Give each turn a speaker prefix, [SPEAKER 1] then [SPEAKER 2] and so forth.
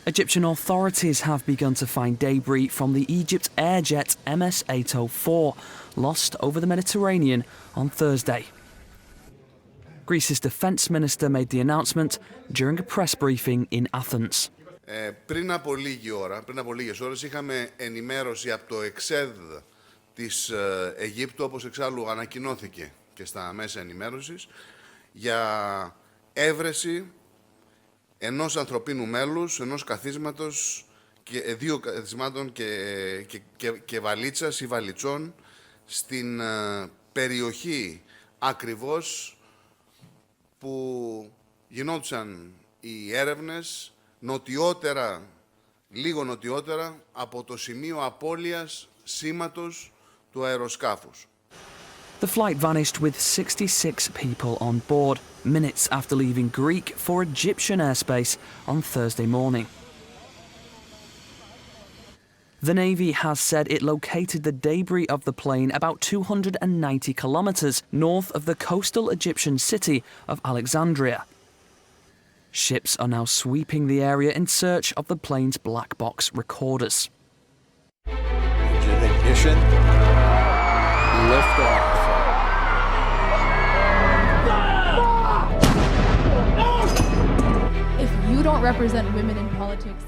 [SPEAKER 1] Egyptian authorities have begun to find debris from the Egypt Airjet MS-804, lost over the Mediterranean on Thursday. Greece's defence minister made the announcement during a press briefing in Athens.
[SPEAKER 2] Πριν από λίγες ώρες, είχαμε ενημέρωση από το ΕΞΕΔ της Αιγύπτου, όπως εξάλλου ανακοινώθηκε και στα μέσα ενημέρωσης, για έβρεση ενός ανθρωπίνου μέλους, ενός καθίσματος, δύο καθισμάτων και βαλίτσας ή βαλιτσών στην περιοχή ακριβώς που γινόντουσαν οι έρευνες, λίγο νοτιότερα από το σημείο απώλειας σήματος του αεροσκάφους.
[SPEAKER 1] The flight vanished with 66 people on board, minutes after leaving Greek for Egyptian airspace on Thursday morning. The Navy has said it located the debris of the plane about 290 kilometres north of the coastal Egyptian city of Alexandria. Ships are now sweeping the area in search of the plane's black box recorders.
[SPEAKER 3] Ignition. Lift off.
[SPEAKER 4] If you don't represent women in politics,